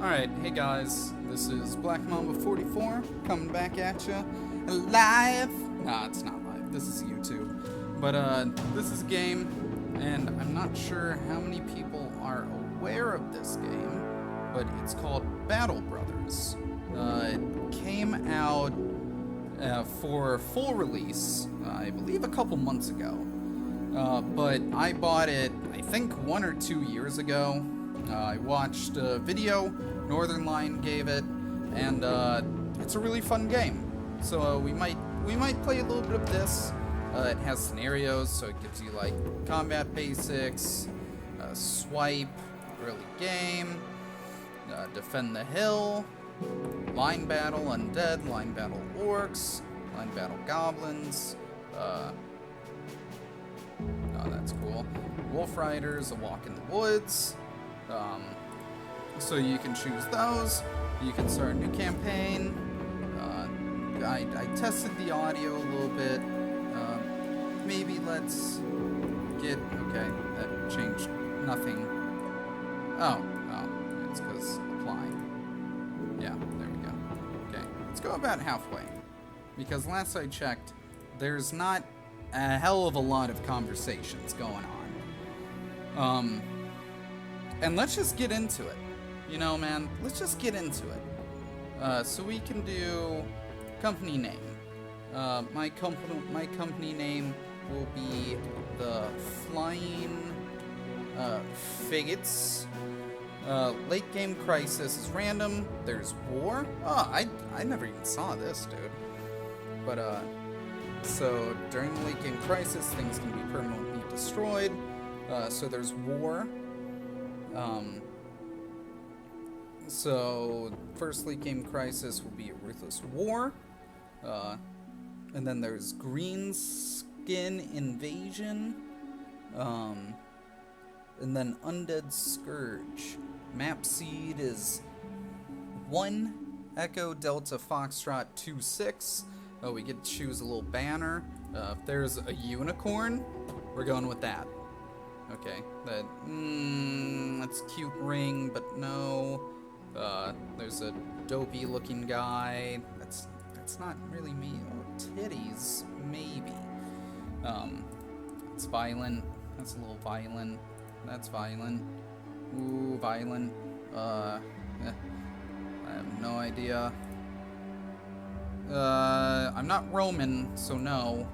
Alright, hey guys, this is Black Mamba 44 coming back at you live. Nah, it's not live, this is YouTube. But this is a game, and I'm not sure how many people are aware of this game, but it's called Battle Brothers. It came out for full release, I believe a couple months ago. But I bought it, I think 1 or 2 years ago. I watched a video, Northern Line gave it, and it's a really fun game. So we might play a little bit of this. It has scenarios, so it gives you like combat basics, swipe, early game, defend the hill, line battle undead, line battle orcs, line battle goblins. Oh, that's cool. Wolf Riders, A Walk in the Woods. So you can choose those. You can start a new campaign. I tested the audio a little bit. Maybe let's get... Okay, that changed nothing. Oh, it's because applying. Yeah, there we go. Okay, let's go about halfway. Because last I checked, there's not a hell of a lot of conversations going on. And let's just get into it. You know, man, let's just get into it. So we can do company name. My company name will be the Flying Fgts. Late game crisis is random. There's war. Oh, I never even saw this, dude. But so during the late game crisis, things can be permanently destroyed. So there's war. So first late game crisis will be a ruthless war. And then there's green skin invasion. And then undead scourge. Map seed is 1 Echo Delta Foxtrot 26. Oh, we get to choose a little banner. If there's a unicorn, we're going with that. Okay, that's a cute ring, but no. There's a dopey looking guy. That's not really me. Oh, titties, maybe. It's violent. That's a little violent. That's violent. Ooh, violent. I have no idea. I'm not Roman, so no.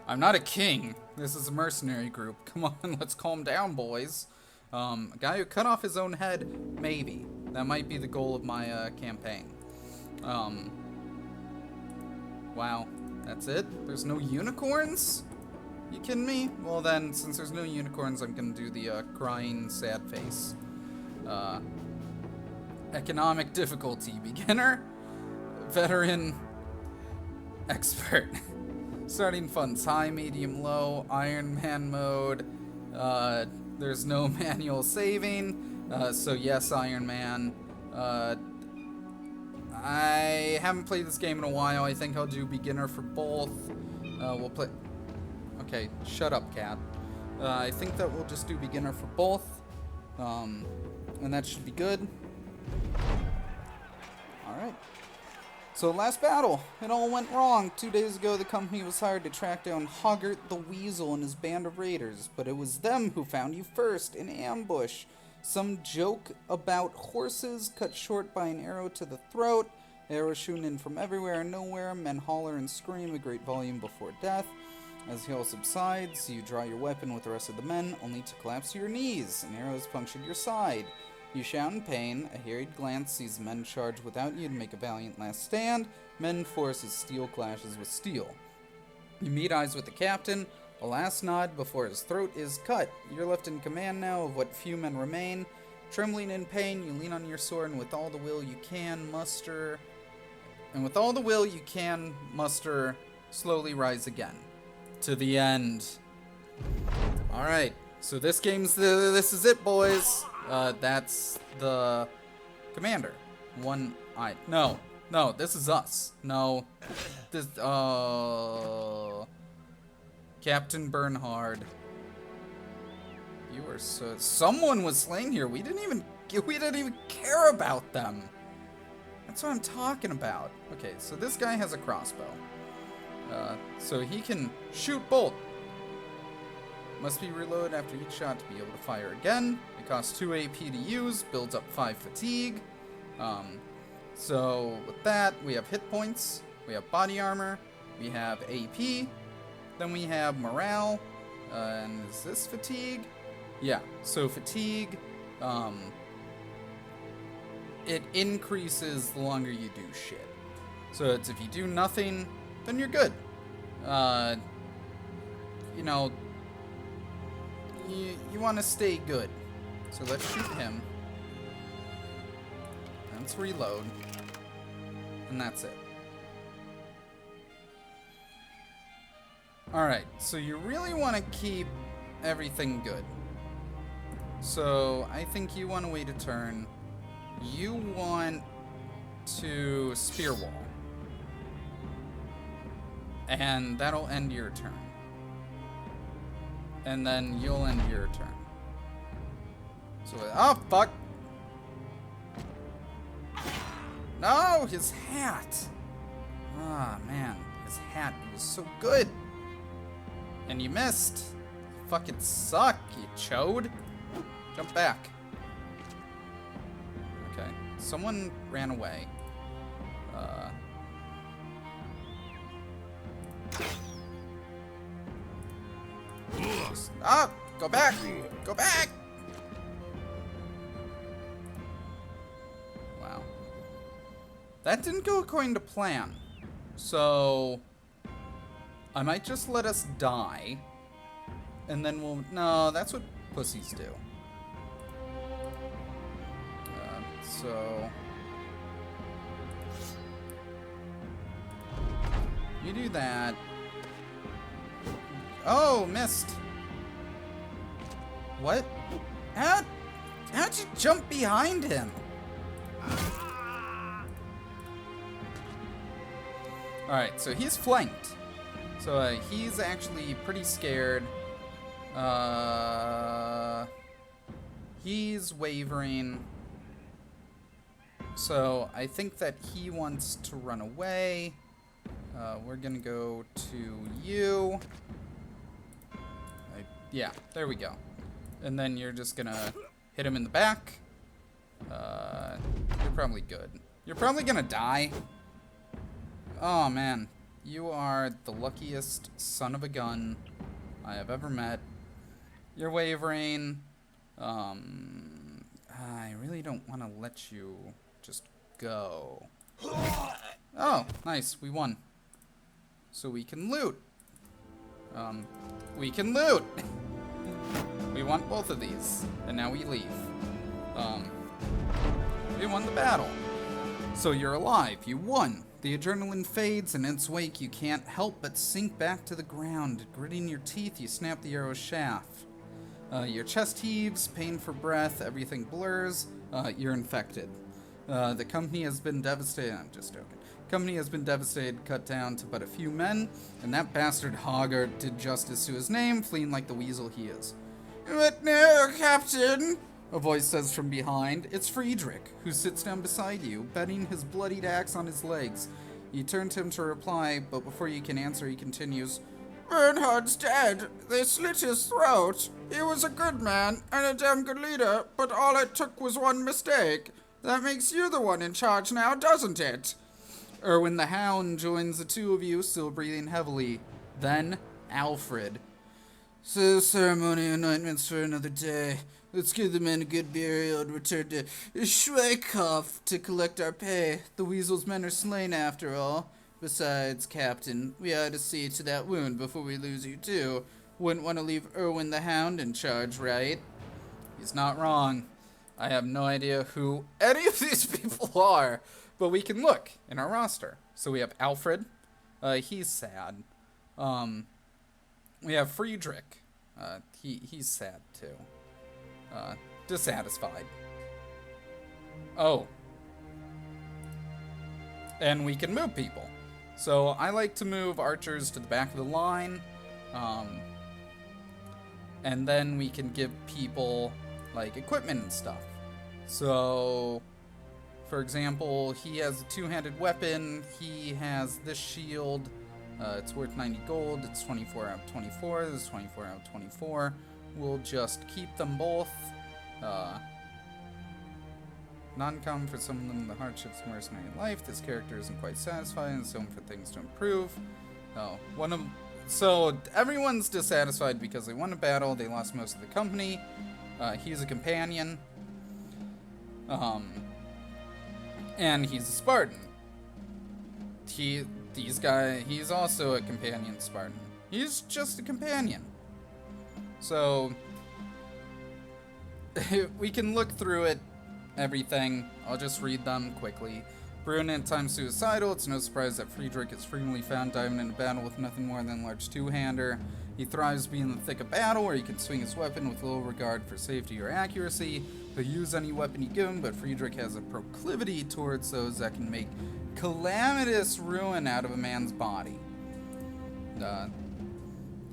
I'm not a king. This is a mercenary group. Come on, let's calm down, boys. A guy who cut off his own head, maybe. That might be the goal of my campaign. Wow, that's it? There's no unicorns? You kidding me? Well then, since there's no unicorns, I'm gonna do the crying sad face. Economic difficulty, beginner, veteran, expert. Starting funds high, medium, low, Iron Man mode. There's no manual saving, so yes, Iron Man. I haven't played this game in a while. I think I'll do beginner for both. We'll play... Okay, shut up, cat. I think that we'll just do beginner for both. And that should be good. Alright. So last battle, it all went wrong. 2 days ago, the company was hired to track down Hoggart the Weasel and his band of raiders, but it was them who found you first, in ambush. Some joke about horses cut short by an arrow to the throat. Arrows shooting in from everywhere and nowhere. Men holler and scream a great volume before death. As the hail subsides, you draw your weapon with the rest of the men, only to collapse to your knees. An arrow has punctured your side. You shout in pain. A harried glance sees men charge without you to make a valiant last stand. Men force as steel clashes with steel. You meet eyes with the captain. A last nod before his throat is cut. You're left in command now of what few men remain. Trembling in pain, you lean on your sword, and with all the will you can muster... slowly rise again. To the end. Alright, so this is it, boys. That's the commander. No, this is us. No, this, Captain Bernhard. You are so... Someone was slain here. We didn't even care about them. That's what I'm talking about. Okay, so this guy has a crossbow. So he can shoot bolt. Must be reloaded after each shot to be able to fire again. It costs 2 AP to use, builds up 5 fatigue. So with that, we have hit points, we have body armor, we have AP, then we have morale, and is this fatigue? Yeah, so fatigue, it increases the longer you do shit. So it's if you do nothing, then you're good. You know, you want to stay good. So let's shoot him. Let's reload. And that's it. Alright, so you really want to keep everything good. So I think you want to wait a turn. You want to spear wall. And that'll end your turn. And then you'll end your turn. So, oh, fuck! No, his hat! Ah, man, his hat was so good! And you missed! You fucking suck, you chode! Jump back. Okay, someone ran away. Ah! Go back! Go back! Wow. That didn't go according to plan. So... I might just let us die. And then we'll... No, that's what pussies do. So... You do that. Oh, missed. What? How'd you jump behind him? Alright, so he's flanked. So he's actually pretty scared. He's wavering. So I think that he wants to run away. We're gonna go to you. Yeah, there we go. And then you're just gonna hit him in the back. You're probably good. You're probably gonna die. Oh man, you are the luckiest son of a gun I have ever met. You're wavering. I really don't want to let you just go. Oh, nice, we won. So we can loot. We can loot! We want both of these. And now we leave. We won the battle. So you're alive. You won. The adrenaline fades, and in its wake you can't help but sink back to the ground. Gritting your teeth, you snap the arrow's shaft. Your chest heaves, pain for breath, everything blurs. You're infected. The company has been devastated. I'm just joking. Company has been devastated, cut down to but a few men, and that bastard Hoggart did justice to his name, fleeing like the weasel he is. But no, Captain, a voice says from behind. It's Friedrich, who sits down beside you, bedding his bloodied axe on his legs. You turn to him to reply, but before you can answer, he continues, Bernhard's dead. They slit his throat. He was a good man, and a damn good leader, but all it took was one mistake. That makes you the one in charge now, doesn't it? Erwin the Hound joins the two of you, still breathing heavily. Then, Alfred. So, ceremony anointments for another day. Let's give the men a good burial and return to Schweikhof to collect our pay. The weasel's men are slain after all. Besides, Captain, we ought to see to that wound before we lose you too. Wouldn't want to leave Erwin the Hound in charge, right? He's not wrong. I have no idea who any of these people are. But we can look in our roster. So we have Alfred. He's sad. We have Friedrich. He's sad too. Dissatisfied. Oh. And we can move people. So I like to move archers to the back of the line. and then we can give people, like, equipment and stuff. So, for example, he has a two-handed weapon. He has this shield. It's worth 90 gold. It's 24 out of 24. This is 24 out of 24. We'll just keep them both. Non-common for some of them, the hardships of mercenary life. This character isn't quite satisfied and so for things to improve. So everyone's dissatisfied because they won a battle. They lost most of the company. He's a companion. And he's a Spartan. He's also a companion Spartan. He's just a companion. So we can look through it, everything. I'll just read them quickly. Brune at times suicidal. It's no surprise that Friedrich is frequently found diving into battle with nothing more than a large two-hander. He thrives being in the thick of battle, where he can swing his weapon with little regard for safety or accuracy. He'll use any weapon you give him, but Friedrich has a proclivity towards those that can make calamitous ruin out of a man's body.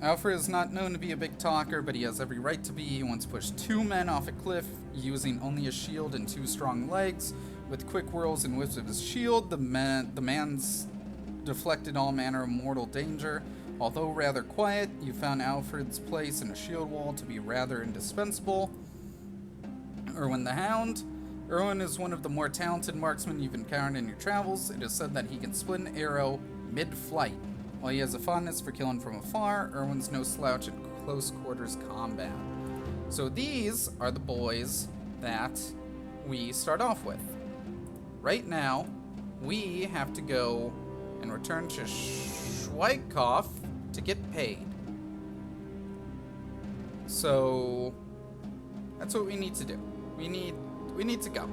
Alfred is not known to be a big talker, but he has every right to be. He once pushed 2 men off a cliff using only a shield and 2 strong legs. With quick whirls and whips of his shield, the man's deflected all manner of mortal danger. Although rather quiet, you found Alfred's place in a shield wall to be rather indispensable. Erwin the Hound. Erwin is one of the more talented marksmen you've encountered in your travels. It is said that he can split an arrow mid-flight. While he has a fondness for killing from afar, Erwin's no slouch in close quarters combat. So these are the boys that we start off with. Right now, we have to go and return to Schweikhoff to get paid. So that's what we need to do. We need to go.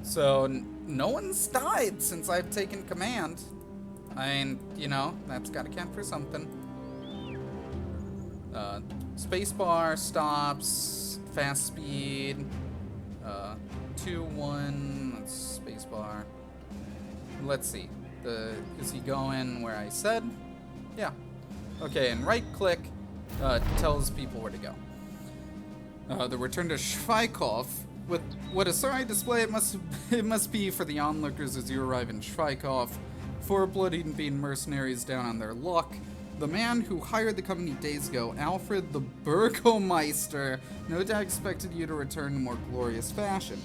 So no one's died since I've taken command. I mean, you know, that's gotta count for something. Spacebar stops, fast speed, 2-1, that's spacebar. Let's see, is he going where I said? Yeah. Okay, and right click tells people where to go. The return to Schweikhoff. With what a sorry display it must be for the onlookers as you arrive in Schweikhoff. 4 blood-eating mercenaries down on their luck. The man who hired the company days ago, Alfred the Burgomeister, no doubt expected you to return in more glorious fashion.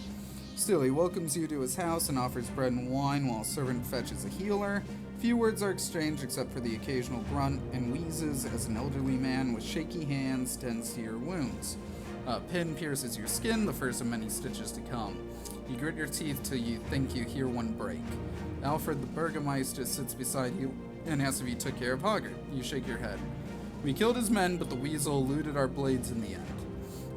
Still, he welcomes you to his house and offers bread and wine while a servant fetches a healer. Few words are exchanged except for the occasional grunt and wheezes as an elderly man with shaky hands tends to your wounds. A pin pierces your skin, the first of many stitches to come. You grit your teeth till you think you hear one break. Alfred the Burgomeister sits beside you and asks if you took care of Hoggart. You shake your head. We killed his men, but the weasel eluded our blades in the end.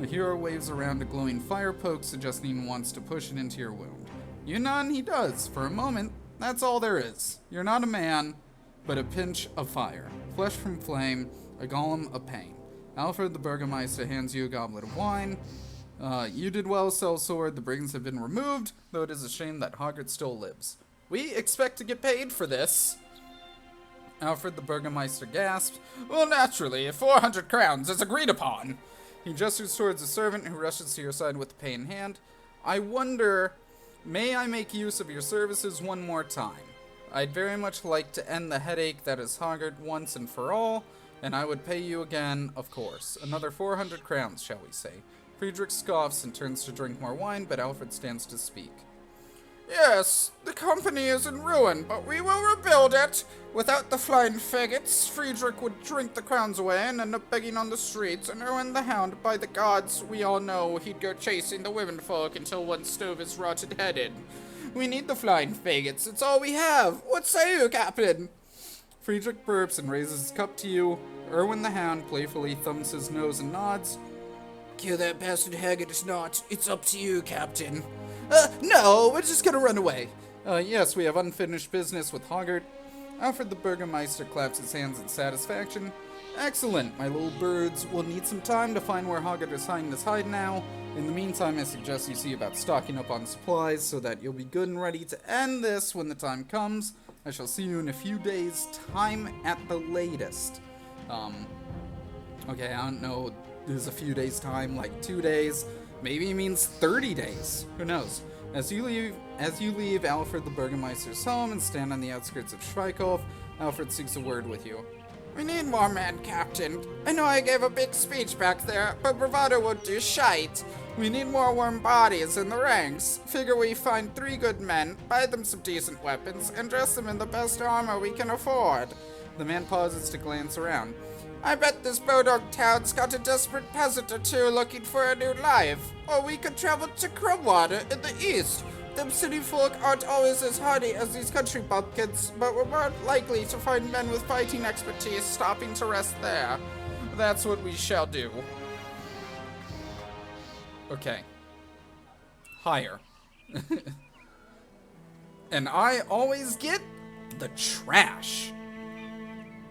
The hero waves around a glowing fire poke, suggesting he wants to push it into your wound. You nod and he does. For a moment, that's all there is. You're not a man, but a pinch of fire. Flesh from flame, a golem of pain. Alfred the Burgomeister hands you a goblet of wine. You did well, sellsword. The brigands have been removed, though it is a shame that Hoggart still lives. We expect to get paid for this. Alfred the Burgomeister gasped. Well, naturally, 400 crowns is agreed upon. He gestures towards a servant who rushes to your side with the pay in hand. I wonder, may I make use of your services one more time? I'd very much like to end the headache that is Hoggart once and for all, and I would pay you again, of course. Another 400 crowns, shall we say. Friedrich scoffs and turns to drink more wine, but Alfred stands to speak. Yes, the company is in ruin, but we will rebuild it. Without the Flying Fgts, Friedrich would drink the crowns away and end up begging on the streets, and Erwin the Hound, by the gods, we all know he'd go chasing the womenfolk until one stove his rotted head in. We need the Flying Fgts, it's all we have. What say you, Captain? Friedrich burps and raises his cup to you. Erwin the Hound playfully thumbs his nose and nods. Kill that bastard Haggard or not, it's up to you, Captain. No, we're just gonna run away. Yes, we have unfinished business with Hoggart. Alfred the Burgomeister claps his hands in satisfaction. Excellent, my little birds. We'll need some time to find where Hoggart is hiding his hide now. In the meantime, I suggest you see about stocking up on supplies so that you'll be good and ready to end this when the time comes. I shall see you in a few days' time at the latest. Okay, I don't know. There's a few days' time, like 2 days. Maybe it means 30 days. Who knows? As you leave Alfred the Burgermeister's home and stand on the outskirts of Schweikhof, Alfred seeks a word with you. We need more men, Captain. I know I gave a big speech back there, but bravado won't do shite. We need more warm bodies in the ranks. Figure we find 3 good men, buy them some decent weapons, and dress them in the best armor we can afford. The man pauses to glance around. I bet this Bodog town's got a desperate peasant or 2 looking for a new life. Or we could travel to Crumwater in the east. Them city folk aren't always as hardy as these country bumpkins, but we're more likely to find men with fighting expertise stopping to rest there. That's what we shall do. Okay. Hire. And I always get the trash.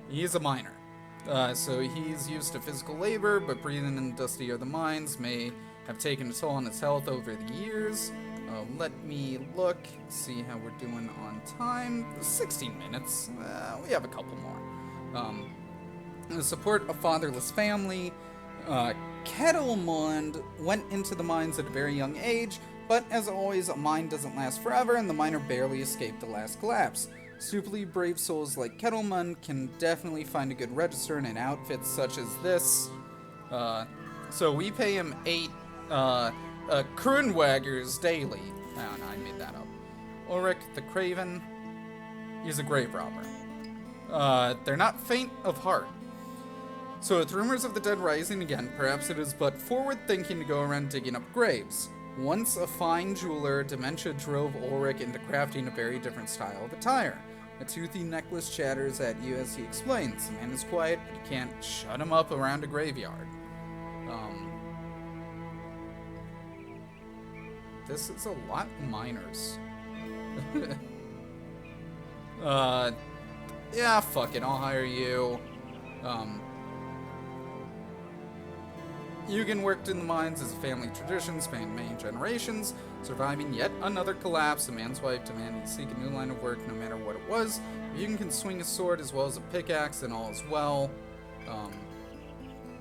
He's a miner. So he's used to physical labor, but breathing in the dusty air of the mines may have taken a toll on his health over the years. Let me look, see how we're doing on time. 16 minutes. We have a couple more. To support a fatherless family, Kettlemund went into the mines at a very young age, but as always, a mine doesn't last forever, and the miner barely escaped the last collapse. Stupidly brave souls like Kettlemund can definitely find a good register in an outfit such as this. So we pay him 8 Kronwaggers daily. No, I made that up. Ulrich the Craven, he's a grave robber. They're not faint of heart. So with rumors of the dead rising again, perhaps it is but forward thinking to go around digging up graves. Once a fine jeweler, dementia drove Ulrich into crafting a very different style of attire. A toothy necklace chatters at you as he explains. The man is quiet, but you can't shut him up around a graveyard. This is a lot of miners. Yeah, fuck it, I'll hire you. Eugen worked in the mines as a family tradition spanning many generations, surviving yet another collapse. The man's wife demanded to seek a new line of work no matter what it was. Eugen can swing a sword as well as a pickaxe, and all is well.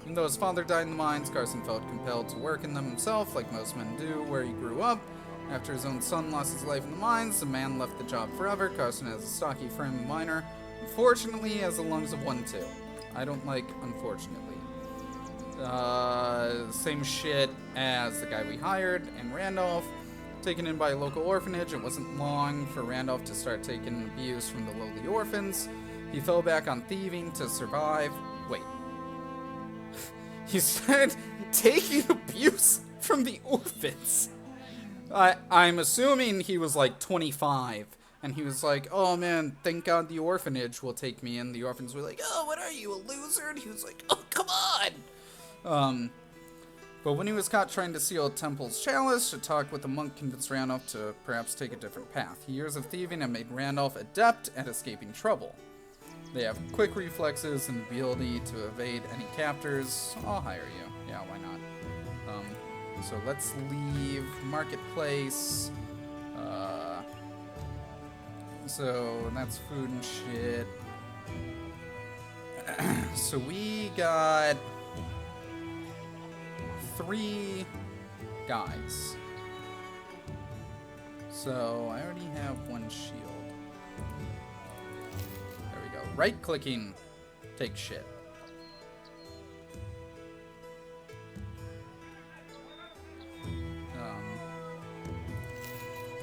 Even though his father died in the mines, Carson felt compelled to work in them himself, like most men do, where he grew up. After his own son lost his life in the mines, the man left the job forever. Carson has a stocky frame of miner. Unfortunately, he has the lungs of one too. I don't like unfortunately. Same shit as the guy we hired, and Randolph. Taken in by a local orphanage, it wasn't long for Randolph to start taking abuse from the lowly orphans. He fell back on thieving to survive. Wait. He started taking abuse from the orphans. I'm assuming he was like 25, and he was like, oh man, thank God the orphanage will take me in. The orphans were like, oh, what are you, a loser? And he was like, oh, come on! But when he was caught trying to seal Temple's chalice, a talk with the monk convinced Randolph to perhaps take a different path. Years of thieving have made Randolph adept at escaping trouble. They have quick reflexes and the ability to evade any captors. I'll hire you. Yeah, why not? So let's leave Marketplace. So that's food and shit. So we got 3 guys. So I already have 1 shield. There we go. Right-clicking, take shit.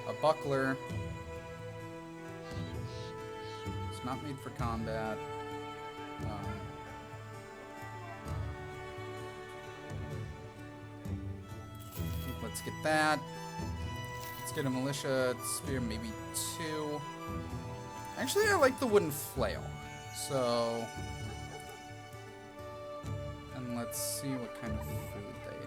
A buckler. It's not made for combat. Let's get that. Let's get a militia spear, maybe 2. Actually, I like the wooden flail. So, and let's see what kind of food they have.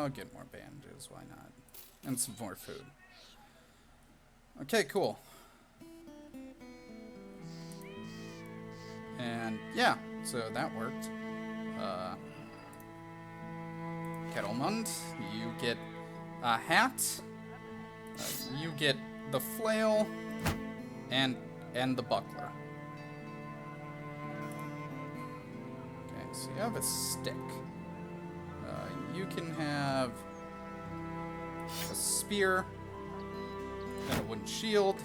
I'll get more bandages, why not? And some more food. Okay, cool. And yeah, so that worked. Kettlemund, you get a hat. You get the flail and the buckler. Okay, so you have a stick. You can have a spear and a wooden shield.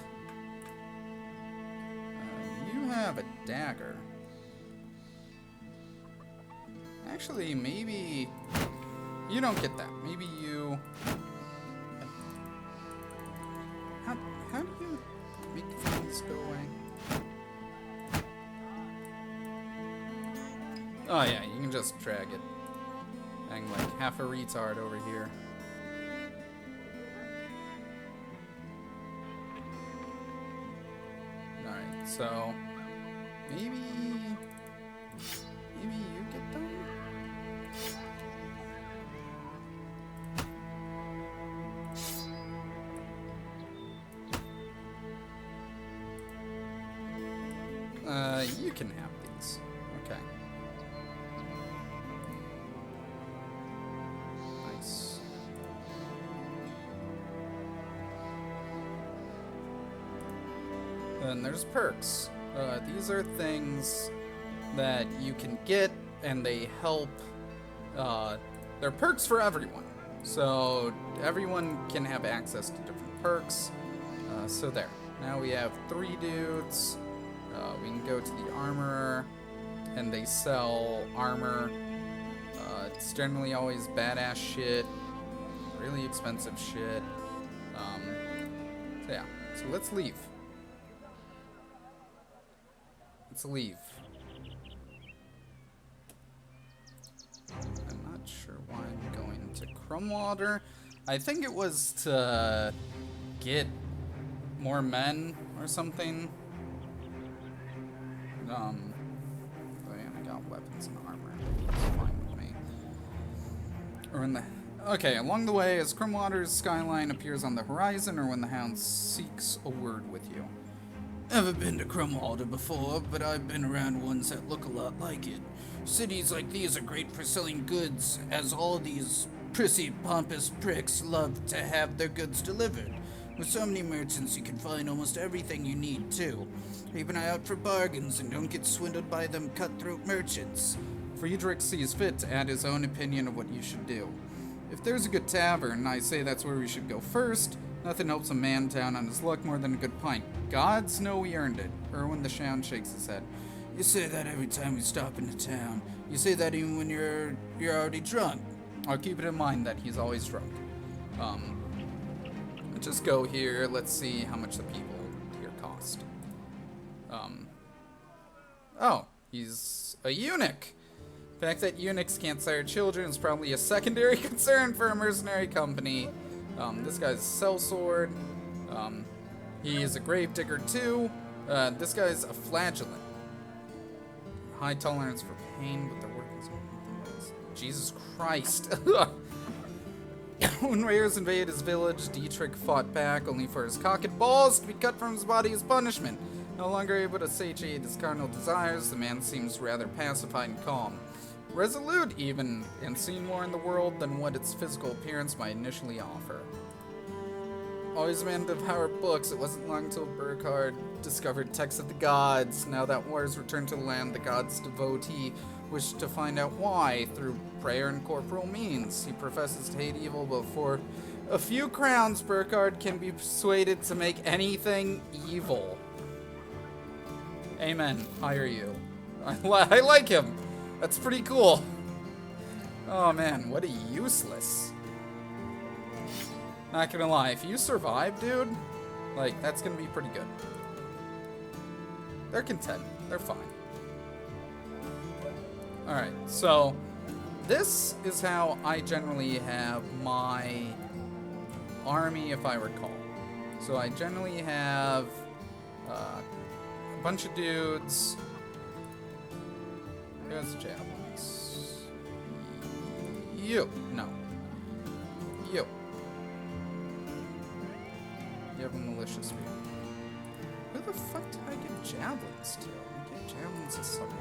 You have a dagger. Actually, maybe you don't get that. Maybe you... How do you make things go away? Oh yeah, you can just drag it. I'm like half a retard over here. Alright, so maybe you get done? You can have these. Okay. Nice. And there's perks. These are things that you can get, and they help. They're perks for everyone. So everyone can have access to different perks. So there. Now we have 3 dudes. We can go to the armorer, and they sell armor. It's generally always badass shit, really expensive shit. So yeah, so let's leave. Let's leave. I'm not sure why I'm going to Crumwater. I think it was to get more men or something. Oh yeah, I got weapons and armor. That's fine with me. Or in the... Okay, along the way, as Crumwater's skyline appears on the horizon, or when the Hound seeks a word with you. Never been to Crumwater before, but I've been around ones that look a lot like it. Cities like these are great for selling goods, as all these prissy, pompous pricks love to have their goods delivered. With so many merchants, you can find almost everything you need, too. Keep an eye out for bargains and don't get swindled by them cutthroat merchants. Friedrich sees fit to add his own opinion of what you should do. If there's a good tavern, I say that's where we should go first. Nothing helps a man down on his luck more than a good pint. Gods know we earned it. Erwin the Hound shakes his head. You say that every time we stop into town. You say that even when you're already drunk. I'll keep it in mind that he's always drunk. Let's just go here. Let's see how much the people here cost. Oh, he's a eunuch. The fact that eunuchs can't sire children is probably a secondary concern for a mercenary company. This guy's a sellsword. He is a gravedigger too. This guy's a flagellant. High tolerance for pain, but their work is... Jesus Christ. When raiders invaded his village, Dietrich fought back, only for his cock and balls to be cut from his body as punishment. No longer able to satiate his carnal desires, the man seems rather pacified and calm. Resolute, even, and seen more in the world than what its physical appearance might initially offer. Always a man to devour books, it wasn't long until Burkhard discovered texts of the gods. Now that war has returned to the land, the gods' devotee wished to find out why, through prayer and corporal means. He professes to hate evil, but for a few crowns, Burkhard can be persuaded to make anything evil. Amen. Hire you. I like him. That's pretty cool. Oh man, what a useless. Not gonna lie, if you survive, dude, like, that's gonna be pretty good. They're content. They're fine. Alright, so this is how I generally have my army, if I recall. So I generally have a bunch of dudes. Here's javelins. You. No. You have a malicious view. Who the fuck did I give javelins to? I gave javelins to someone.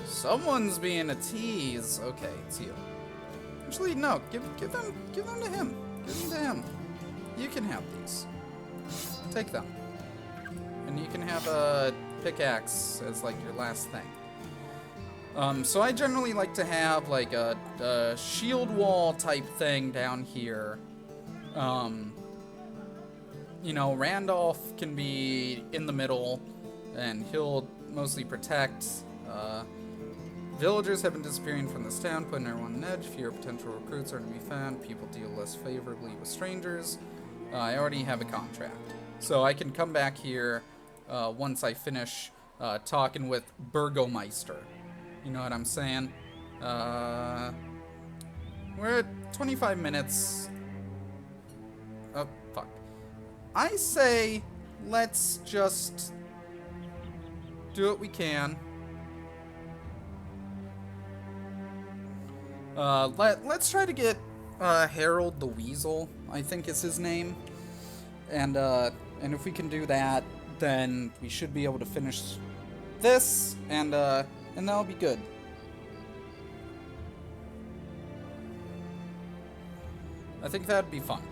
Someone's being a tease. Okay, it's you. Actually, no. Give them to him. Give them to him. You can have these. Take them. And you can have a pickaxe as like your last thing. So I generally like to have like a shield wall type thing down here. You know, Randolph can be in the middle, and he'll mostly protect. Villagers have been disappearing from this town, putting everyone on edge. Fewer potential recruits are to be found. People deal less favorably with strangers. I already have a contract, so I can come back here once I finish talking with Burgomeister. You know what I'm saying? We're at 25 minutes. Oh, fuck. I say let's just do what we can. Let's try to get Harold the Weasel, I think is his name. And if we can do that, then we should be able to finish this, and that'll be good. I think that'd be fun.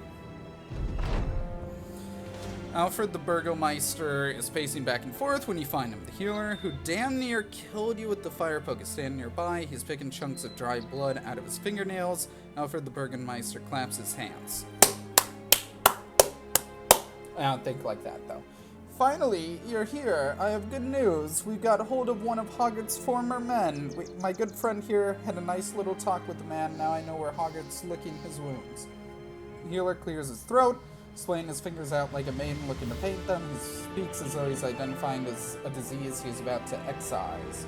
Alfred the Burgomeister is pacing back and forth when you find him. The healer, who damn near killed you with the fire poke, is standing nearby. He's picking chunks of dry blood out of his fingernails. Alfred the Burgomeister claps his hands. I don't think like that, though. Finally, you're here. I have good news. We got hold of one of Hoggart's former men. My good friend here had a nice little talk with the man. Now I know where Hoggart's licking his wounds. The healer clears his throat, splaying his fingers out like a maiden looking to paint them. He speaks as though he's identifying as a disease he's about to excise.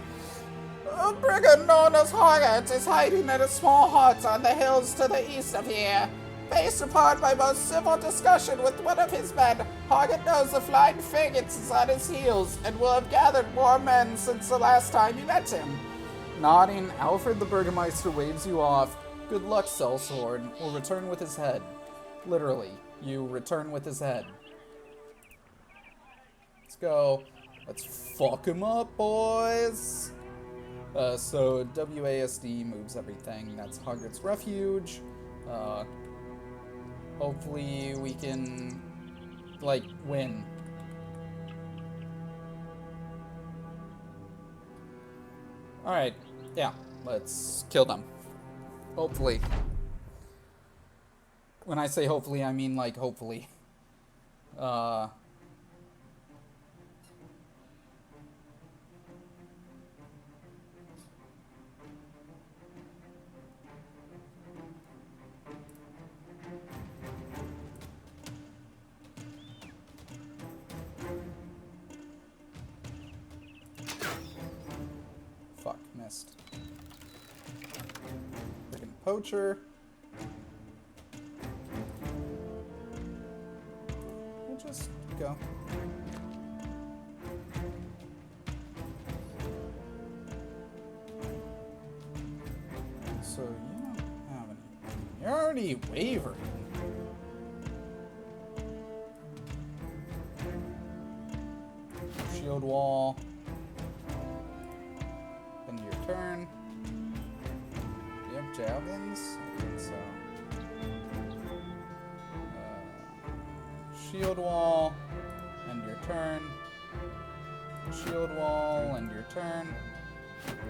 A brigand known as Hoggart is hiding in a small hut on the hills to the east of here. Based upon my most civil discussion with one of his men, Hoggart knows the Flying Fgts is on his heels and will have gathered more men since the last time you met him. Nodding, Alfred the Burgomeister waves you off. Good luck, Sellsword. Will return with his head. Literally, you return with his head. Let's go. Let's fuck him up, boys. So WASD moves everything. That's Hoggart's refuge. Hopefully we can, like, win. Alright, yeah, let's kill them. Hopefully. When I say hopefully, I mean, like, hopefully. Fuck, missed. Freaking poacher. We'll just go. So you don't have any. You're already wavering. Shield wall. End your turn. Do you have javelins? I think so. Shield wall. End your turn. Shield wall. End your turn. Okay.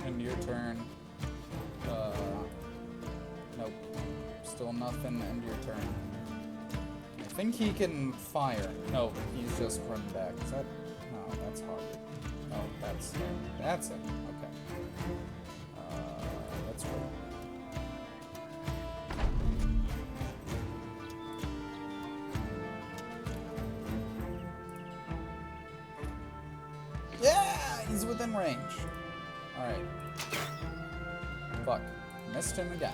End your turn. Nope. Still nothing. End your turn. I think he can fire. No, he's just running back. Is that? No, that's hard. Oh, that's it. Okay. That's right. Yeah, he's within range. All right. Fuck, missed him again.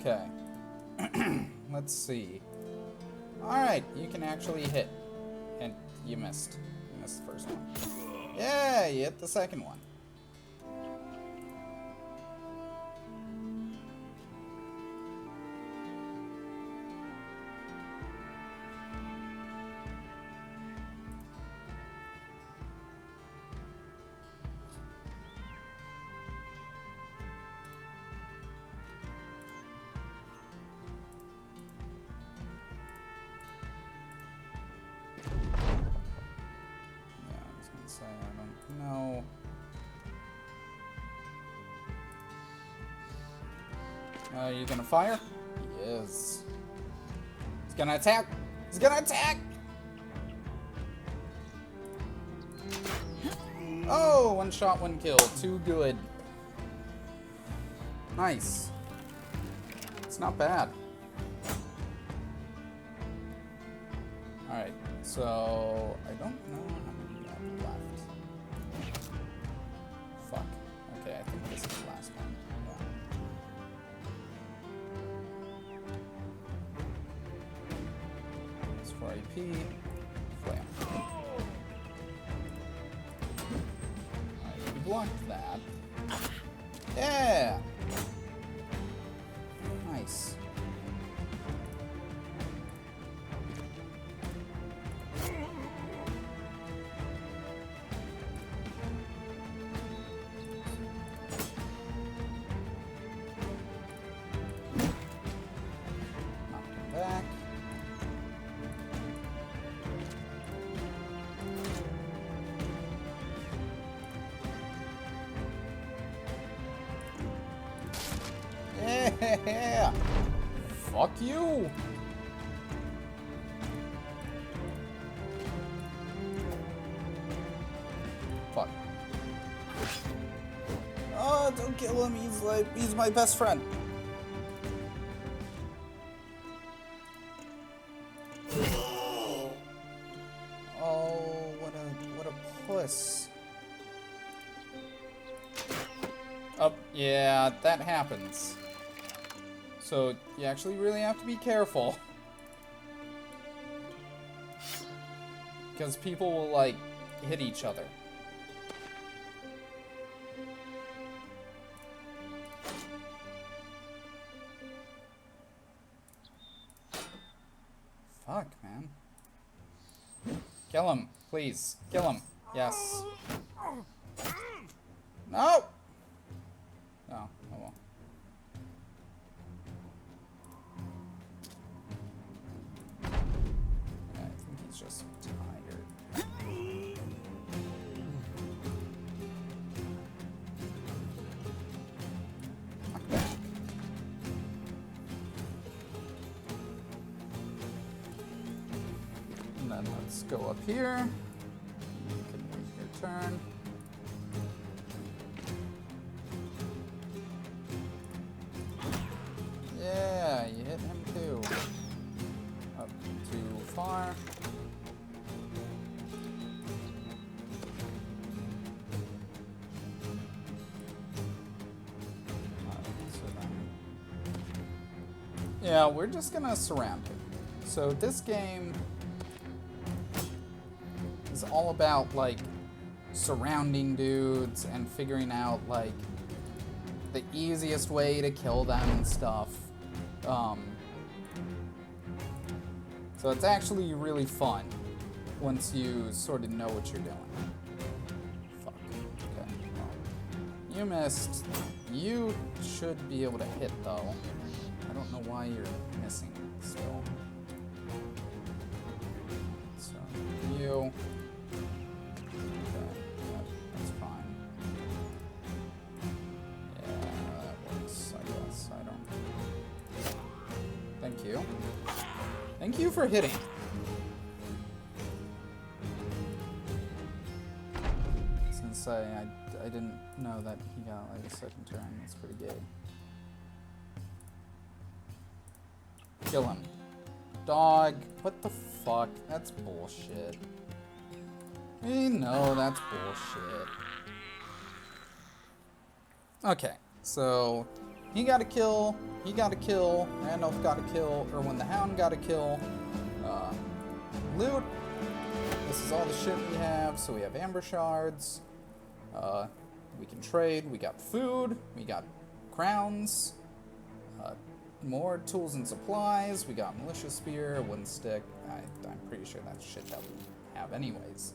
Okay. Let's see. Alright, you can actually hit. And you missed. You missed the first one. Yeah, you hit the second one. So I don't know. Are you gonna fire? He is. He's gonna attack! He's gonna attack! Oh, one shot, one kill. Too good. Nice. It's not bad. Alright, so I don't know how many we have left. Fuck. Okay, I think this is the last one. Yeah. It's for AP. Flam. Alright, we blocked that. Yeah! Nice. Back. Yeah. Fuck you. Fuck. Oh, don't kill him. He's my best friend. Oh, what a puss. Oh, yeah, that happens. So, you actually really have to be careful. Because people will, like, hit each other. Fuck, man. Kill him, please. Kill him. Yes. No! No, oh well. Yeah, I think he's just tired. Knock back. And then let's go up here. You can wait your turn. Yeah, you hit him too. Up too far. Yeah, we're just gonna surround him. So this game is all about, like, surrounding dudes and figuring out, like, the easiest way to kill them and stuff. So it's actually really fun once you sort of know what you're doing. Fuck. Okay. Well, you missed. You should be able to hit, though. I don't know why you're missing still. So, you. Okay, that's fine. Yeah, that works, I guess. I don't. Thank you. Thank you for hitting. Since I didn't know that he got, like, a second turn. That's pretty gay. Kill him. Dog. What the fuck? That's bullshit. We know that's bullshit. Okay, so he got a kill, he got a kill, Randolph got a kill, Erwin the Hound got a kill. Loot. This is all the shit we have. So we have amber shards. We can trade. We got food. We got crowns. More tools and supplies. We got militia spear, a wooden stick. I'm pretty sure that's shit that we have anyways.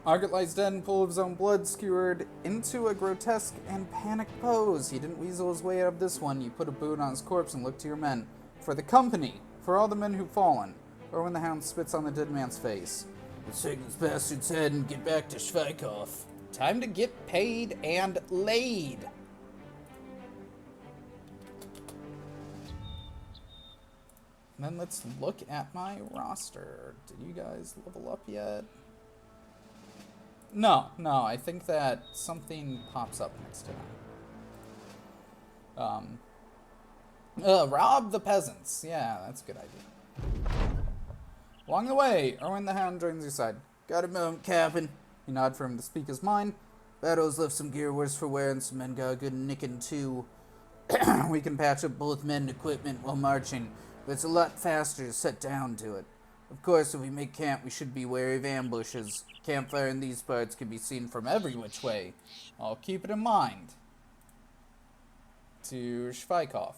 Argot lies dead in pool of his own blood, skewered into a grotesque and panicked pose. He didn't weasel his way out of this one. You put a boot on his corpse and look to your men. For the company. For all the men who've fallen. Or when the Hound spits on the dead man's face. Let's take this bastard's head and get back to Shvikov. Time to get paid and laid. And then let's look at my roster. Did you guys level up yet? No, I think that something pops up next to them. Rob the peasants. Yeah, that's a good idea. Along the way, Erwin the Hound joins your side. Got a moment, Captain. You nod for him to speak his mind. Battles left some gear worse for wear and some men got a good nicking too. We can patch up both men and equipment while marching, but it's a lot faster to set down to it. Of course, if we make camp, we should be wary of ambushes. Campfire in these parts can be seen from every which way. I'll keep it in mind. To Shvikov.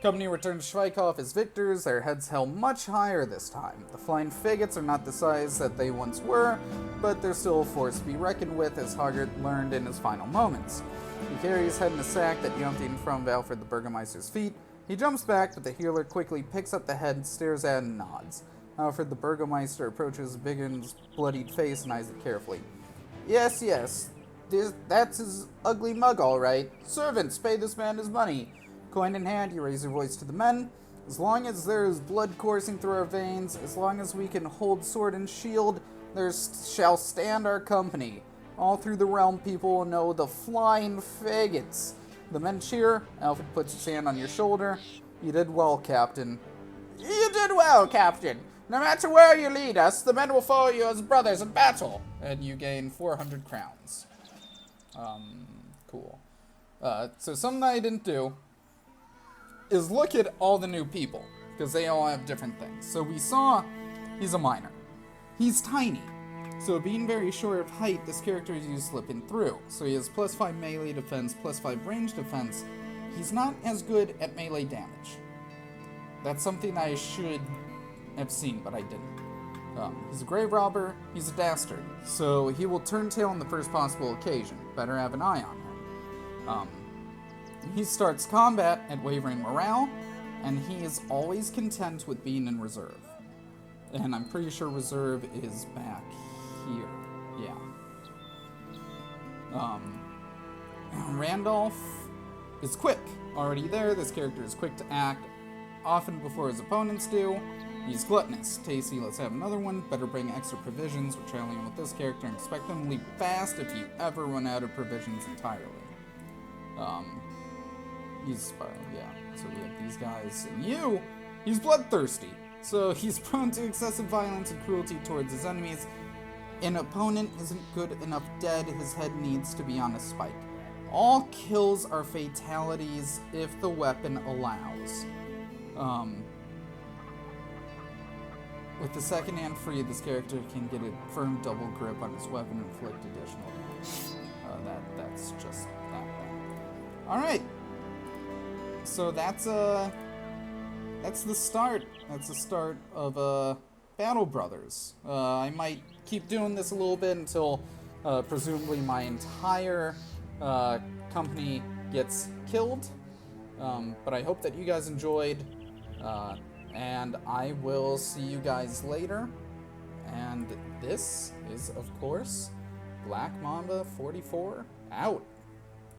Company returned to Shvikov as victors, their heads held much higher this time. The Flying Fgts are not the size that they once were, but they're still a force to be reckoned with, as Hoggart learned in his final moments. He carries his head in a sack that jumped in front of Alfred the Burgomeister's feet. He jumps back, but the healer quickly picks up the head, stares at it, and nods. Alfred the Burgomeister approaches Biggin's bloodied face and eyes it carefully. Yes, that's his ugly mug, all right. Servants, pay this man his money. Coin in hand, you raise your voice to the men. As long as there is blood coursing through our veins, as long as we can hold sword and shield, there shall stand our company. All through the realm, people will know the Flying Fgts. The men cheer. Alfred puts his hand on your shoulder. You did well, Captain. You did well, Captain. No matter where you lead us, the men will follow you as brothers in battle. And you gain 400 crowns. Cool. So something I didn't do is look at all the new people, because they all have different things. So we saw he's a miner. He's tiny. So being very short of height, this character is used slipping through. So he has +5 melee defense, +5 range defense. He's not as good at melee damage. That's something I should have seen, but I didn't. He's a grave robber, he's a dastard. So he will turn tail on the first possible occasion. Better have an eye on him. He starts combat at wavering morale, and he is always content with being in reserve. And I'm pretty sure reserve is back here. Yeah. Randolph is quick. Already there, this character is quick to act, often before his opponents do. He's gluttonous. Tasty, let's have another one. Better bring extra provisions. We're traveling with this character and expect them to leave fast if you ever run out of provisions entirely. So we have these guys. And he's bloodthirsty. So he's prone to excessive violence and cruelty towards his enemies. An opponent isn't good enough dead, his head needs to be on a spike. All kills are fatalities if the weapon allows. With the second hand free, this character can get a firm double grip on his weapon and inflict additional damage. That's just that bad. Alright. So that's the start. That's the start of Battle Brothers. I might keep doing this a little bit until presumably my entire company gets killed. But I hope that you guys enjoyed. And I will see you guys later. And this is, of course, Black Mamba 44 out.